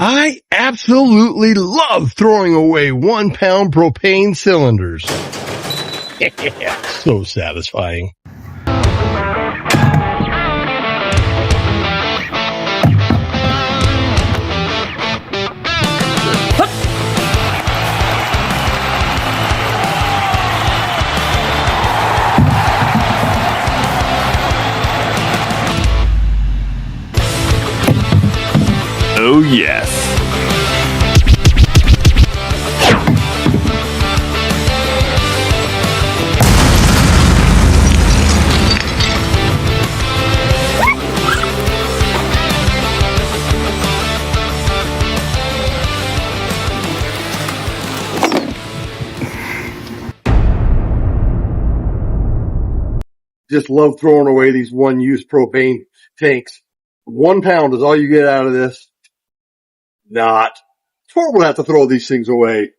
I absolutely love throwing away 1 pound propane cylinders. So satisfying. Oh yes. Just love throwing away these one-use propane tanks. 1 pound is all you get out of this. Not. It's horrible to have to throw these things away.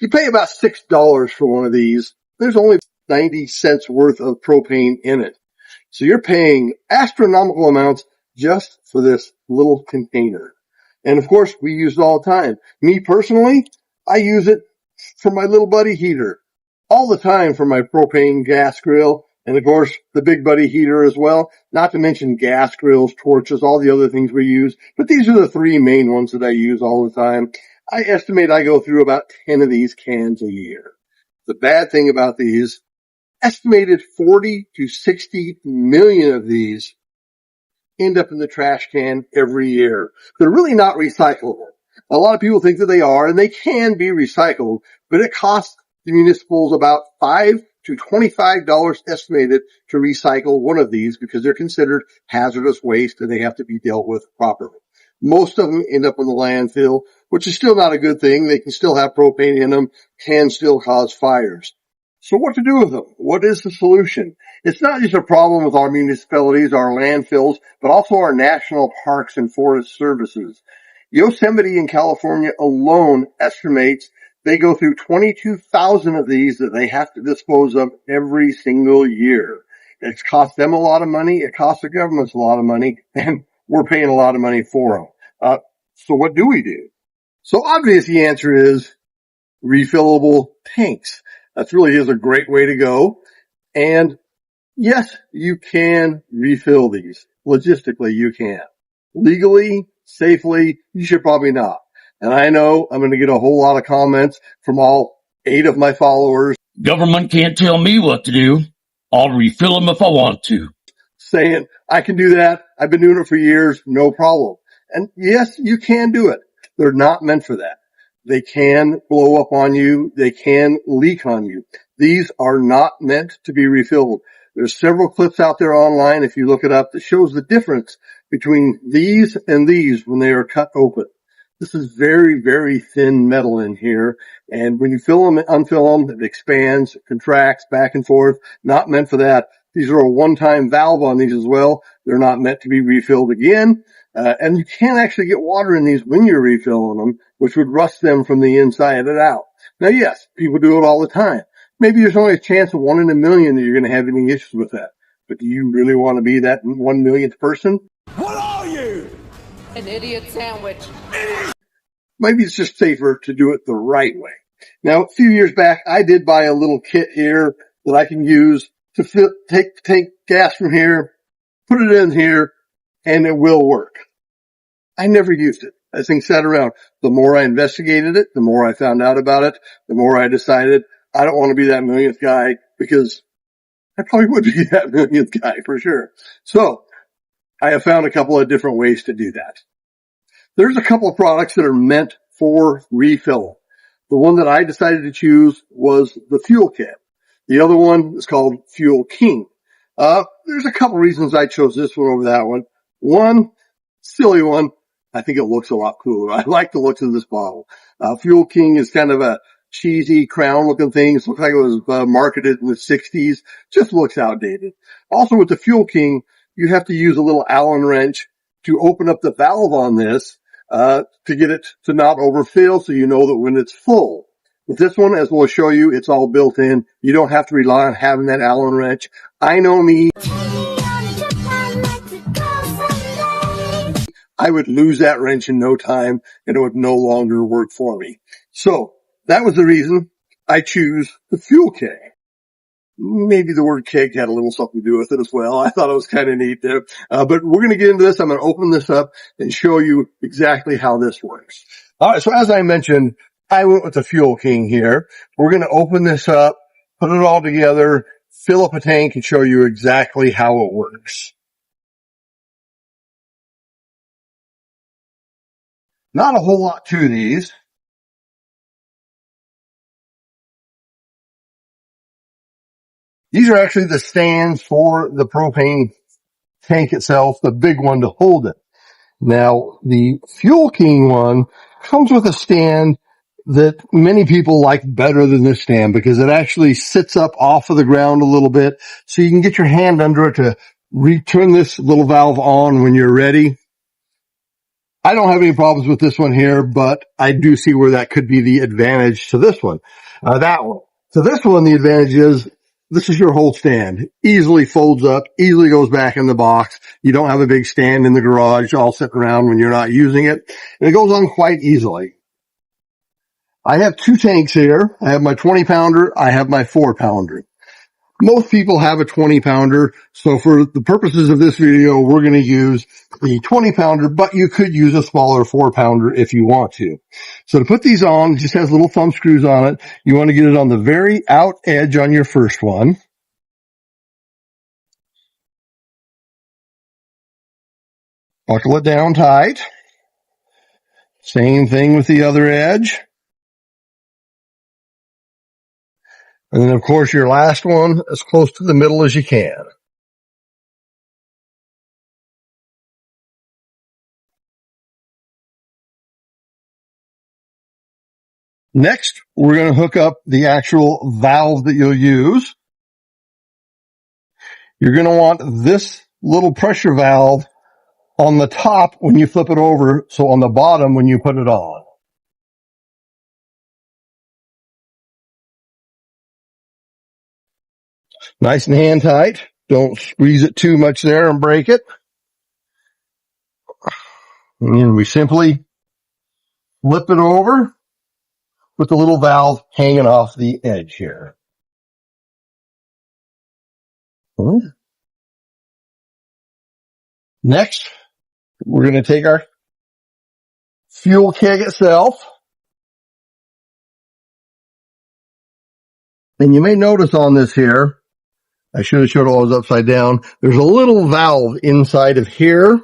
You pay about $6 for one of these. There's only 90 cents worth of propane in it. So you're paying astronomical amounts just for this little container. And of course, we use it all the time. Me personally, I use it for my little buddy heater all the time for my propane gas grill. And of course, the big buddy heater as well. Not to mention gas grills, torches, all the other things we use. But these are the 3 main ones that I use all the time. I estimate I go through about 10 of these cans a year. The bad thing about these, estimated 40 to 60 million of these end up in the trash can every year. They're really not recyclable. A lot of people think that they are, and they can be recycled, but it costs the municipals about $5 to $25 estimated to recycle one of these because they're considered hazardous waste and they have to be dealt with properly. Most of them end up in the landfill, which is still not a good thing. They can still have propane in them, can still cause fires. So what to do with them? What is the solution? It's not just a problem with our municipalities, our landfills, but also our national parks and forest services. Yosemite in California alone estimates they go through 22,000 of these that they have to dispose of every single year. It's cost them a lot of money. It costs the governments a lot of money, and we're paying a lot of money for them. So what do we do? So obviously the answer is refillable tanks. That really is a great way to go. And yes, you can refill these. Logistically, you can. Legally, safely, you should probably not. And I know I'm going to get a whole lot of comments from all 8 of my followers. Government can't tell me what to do. I'll refill them if I want to. Saying, I can do that. I've been doing it for years. No problem. And yes, you can do it. They're not meant for that. They can blow up on you. They can leak on you. These are not meant to be refilled. There's several clips out there online, if you look it up, that shows the difference between these and these when they are cut open. This is very, very thin metal in here. And when you fill them and unfill them, it expands, it contracts back and forth. Not meant for that. These are a one-time valve on these as well. They're not meant to be refilled again. And you can't actually get water in these when you're refilling them, which would rust them from the inside and out. Now, yes, people do it all the time. Maybe there's only a chance of 1 in a million that you're going to have any issues with that. But do you really want to be that 1 millionth person? What are you? An idiot sandwich. Maybe it's just safer to do it the right way. Now, a few years back, I did buy a little kit here that I can use to take gas from here, put it in here, and it will work. I never used it. That thing sat around. The more I investigated it, the more I found out about it, the more I decided I don't want to be that millionth guy, because I probably would be that millionth guy for sure. So I have found a couple of different ways to do that. There's a couple of products that are meant for refill. The one that I decided to choose was the Fuel Keg. The other one is called Fuel King. There's a couple reasons I chose this one over that one. One, silly one, I think it looks a lot cooler. I like the looks of this bottle. Fuel King is kind of a cheesy crown looking thing. It looks like it was marketed in the 60s. Just looks outdated. Also with the Fuel King, you have to use a little Allen wrench to open up the valve on this, to get it to not overfill, so you know that when it's full. With this one, as we'll show you, it's all built in. You don't have to rely on having that Allen wrench. I know me. I would lose that wrench in no time and it would no longer work for me. So that was the reason I choose the Fuel Keg. Maybe the word keg had a little something to do with it as well. I thought it was kind of neat there. But we're going to get into this. I'm going to open this up and show you exactly how this works. All right. So as I mentioned, I went with the Fuel King here. We're going to open this up, put it all together, fill up a tank, and show you exactly how it works. Not a whole lot to these. These are actually the stands for the propane tank itself, the big one to hold it. Now, the Fuel King one comes with a stand that many people like better than this stand because it actually sits up off of the ground a little bit, so you can get your hand under it to return this little valve on when you're ready. I don't have any problems with this one here, but I do see where that could be the advantage to this one. That one. So this one, the advantage is this is your whole stand. Easily folds up, easily goes back in the box. You don't have a big stand in the garage all sitting around when you're not using it. And it goes on quite easily. I have two tanks here. I have my 20 pounder. I have my 4-pounder. Most people have a 20 pounder. So for the purposes of this video, we're going to use the 20 pounder, but you could use a smaller 4-pounder if you want to. So to put these on, it just has little thumb screws on it. You want to get it on the very out edge on your first one. Buckle it down tight. Same thing with the other edge. And then, of course, your last one as close to the middle as you can. Next, we're going to hook up the actual valve that you'll use. You're going to want this little pressure valve on the top when you flip it over, so on the bottom when you put it on. Nice and hand tight. Don't squeeze it too much there and break it. And we simply flip it over with the little valve hanging off the edge here. Next, we're going to take our fuel keg itself. And you may notice on this here, I should have showed it all was upside down. There's a little valve inside of here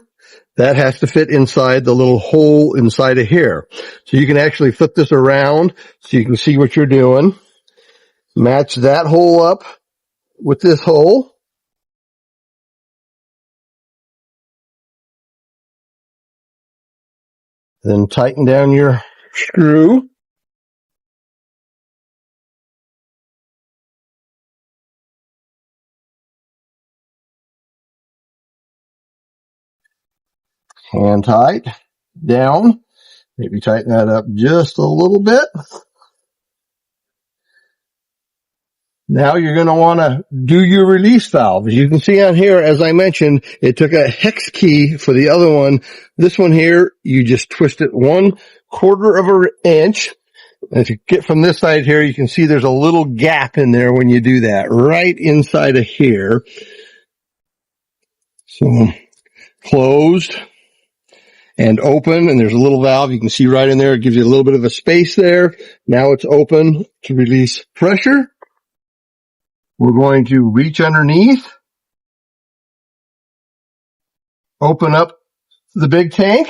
that has to fit inside the little hole inside of here. So you can actually flip this around so you can see what you're doing. Match that hole up with this hole. Then tighten down your screw. Hand tight, down. Maybe tighten that up just a little bit. Now you're going to want to do your release valve. As you can see on here, as I mentioned, it took a hex key for the other one. This one here, you just twist it 1/4 of an inch. And if you get from this side here, you can see there's a little gap in there when you do that, right inside of here. So closed and open, and there's a little valve you can see right in there. It gives you a little bit of a space there. Now it's open to release pressure. We're going to reach underneath, open up the big tank,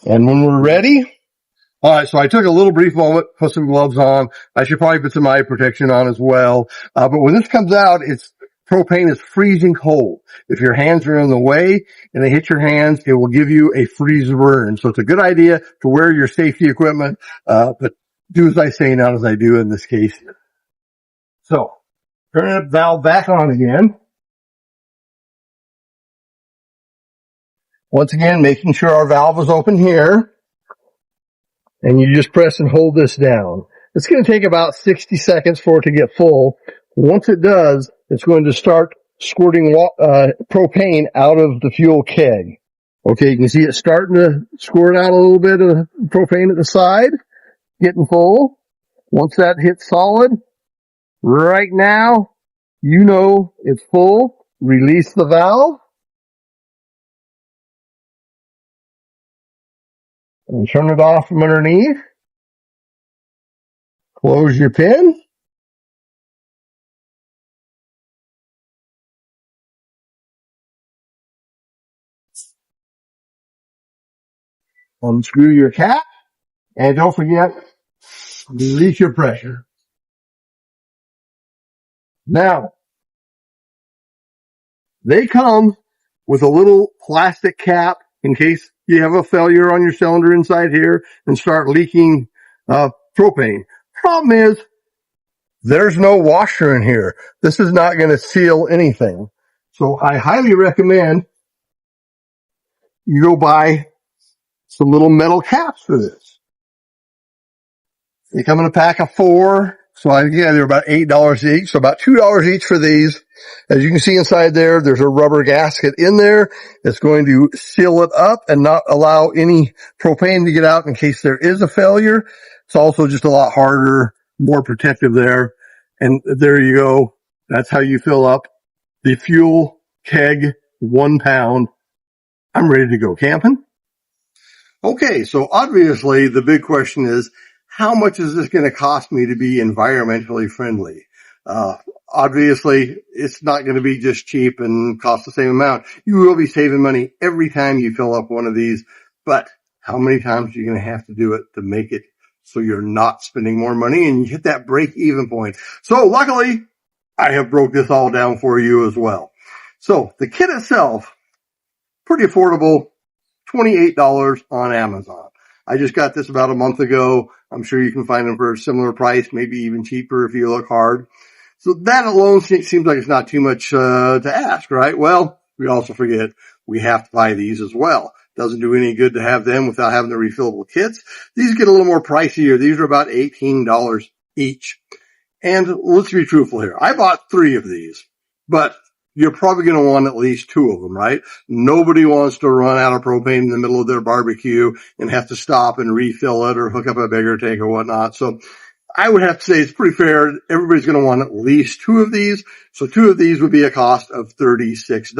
and when we're ready, all right, so I took a little brief moment, put some gloves on. I should probably put some eye protection on as well. But when this comes out, propane is freezing cold. If your hands are in the way and they hit your hands, it will give you a freeze burn. So it's a good idea to wear your safety equipment, but do as I say, not as I do in this case. So turn that valve back on again. Once again, making sure our valve is open here. And you just press and hold this down. It's going to take about 60 seconds for it to get full. Once it does, it's going to start squirting propane out of the fuel keg. Okay, you can see it starting to squirt out a little bit of propane at the side, getting full. Once that hits solid, right now, you know it's full. Release the valve. And turn it off from underneath. Close your pin. Unscrew your cap. And don't forget, release your pressure. Now, they come with a little plastic cap in case you have a failure on your cylinder inside here and start leaking propane. Problem is, there's no washer in here. This is not going to seal anything. So I highly recommend you go buy some little metal caps for this. They come in a pack of 4. So they're about $8 each. So about $2 each for these. As you can see inside there, there's a rubber gasket in there that's going to seal it up and not allow any propane to get out in case there is a failure. It's also just a lot harder, more protective there. And there you go. That's how you fill up the Fuel Keg 1 pound. I'm ready to go camping. Okay, so obviously the big question is, how much is this going to cost me to be environmentally friendly? Obviously, it's not going to be just cheap and cost the same amount. You will be saving money every time you fill up one of these, but how many times are you going to have to do it to make it so you're not spending more money and you hit that break-even point? So luckily, I have broke this all down for you as well. So the kit itself, pretty affordable, $28 on Amazon. I just got this about a month ago. I'm sure you can find them for a similar price, maybe even cheaper if you look hard. So that alone seems like it's not too much to ask, right? Well, we also forget we have to buy these as well. Doesn't do any good to have them without having the refillable kits. These get a little more pricier. These are about $18 each. And let's be truthful here. I bought 3 of these, but you're probably going to want at least 2 of them, right? Nobody wants to run out of propane in the middle of their barbecue and have to stop and refill it or hook up a bigger tank or whatnot. So I would have to say it's pretty fair. Everybody's going to want at least 2 of these. So 2 of these would be a cost of $36.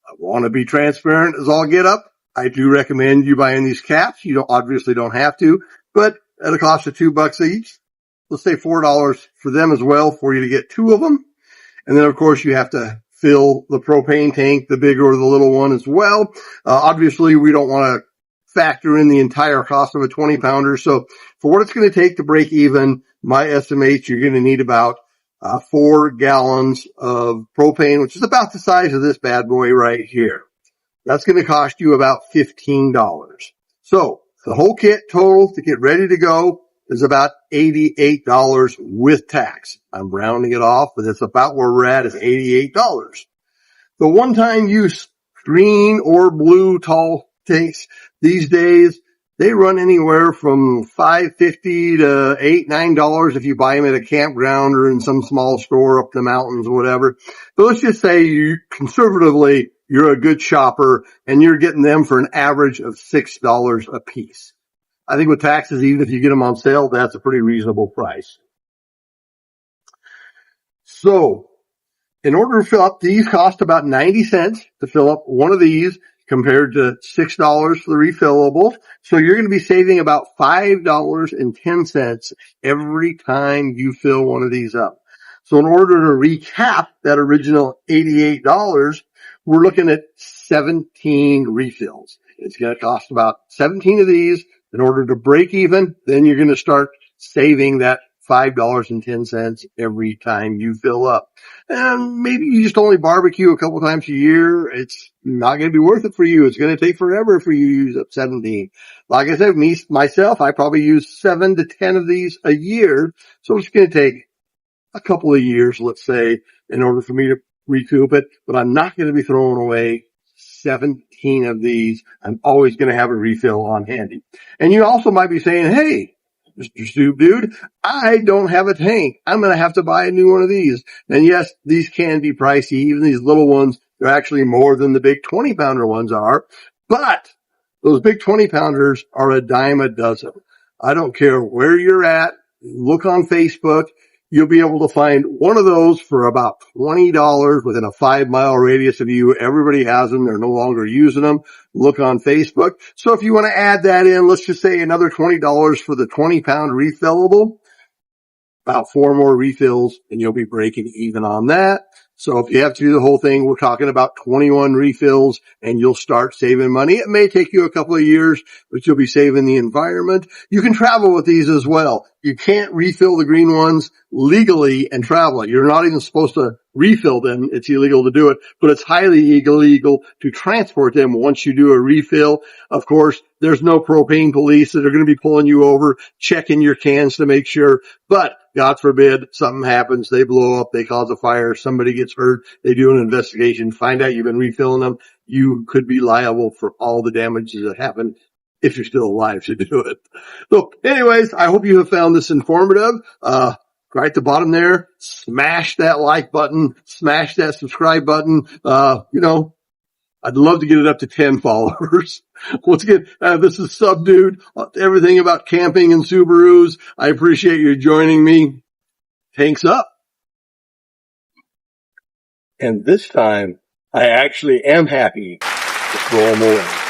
I want to be transparent as all get up. I do recommend you buying these caps. You obviously don't have to, but at a cost of $2 each, let's say $4 for them as well for you to get 2 of them. And then, of course, you have to fill the propane tank, the big or the little one as well. Obviously, we don't want to factor in the entire cost of a 20-pounder. So for what it's going to take to break even, my estimates, you're going to need about 4 gallons of propane, which is about the size of this bad boy right here. That's going to cost you about $15. So the whole kit total to get ready to go is about $88 with tax. I'm rounding it off, but it's about where we're at is $88. The one-time use green or blue tall tanks these days, they run anywhere from $5.50 to $8, $9 if you buy them at a campground or in some small store up the mountains or whatever. But let's just say conservatively, you're a good shopper and you're getting them for an average of $6 a piece. I think with taxes, even if you get them on sale, that's a pretty reasonable price. So in order to fill up, these cost about 90 cents to fill up one of these compared to $6 for the refillable. So you're going to be saving about $5.10 every time you fill one of these up. So in order to recap that original $88, we're looking at 17 refills. It's going to cost about 17 of these in order to break even. Then you're going to start saving that $5.10 every time you fill up. And maybe you just only barbecue a couple times a year. It's not going to be worth it for you. It's going to take forever for you to use up 17. Like I said, myself, I probably use 7 to 10 of these a year. So it's going to take a couple of years, let's say, in order for me to recoup it. But I'm not going to be throwing away 17 of these. I'm always going to have a refill on handy. And you also might be saying, hey, Mr. Soup Dude, I don't have a tank. I'm going to have to buy a new one of these. And yes, these can be pricey. Even these little ones, They're actually more than the big 20-pounder ones are, but those big 20-pounders are a dime a dozen. I don't care where you're at. Look on Facebook. You'll be able to find one of those for about $20 within a 5-mile radius of you. Everybody has them. They're no longer using them. Look on Facebook. So if you want to add that in, let's just say another $20 for the 20-pound refillable, about 4 more refills and you'll be breaking even on that. So if you have to do the whole thing, we're talking about 21 refills and you'll start saving money. It may take you a couple of years, but you'll be saving the environment. You can travel with these as well. You can't refill the green ones legally and travel. You're not even supposed to refill them. It's illegal to do it, but it's highly illegal to transport them once you do a refill. Of course, there's no propane police that are going to be pulling you over, checking your cans to make sure. But God forbid something happens, they blow up, they cause a fire, somebody gets hurt, they do an investigation, find out you've been refilling them. You could be liable for all the damages that happen if you're still alive to do it. So anyways, I hope you have found this informative. Right at the bottom there, smash that like button, smash that subscribe button. I'd love to get it up to 10 followers. Once again, this is Subdude, everything about camping and Subarus. I appreciate you joining me. Tanks up. And this time, I actually am happy to throw them away.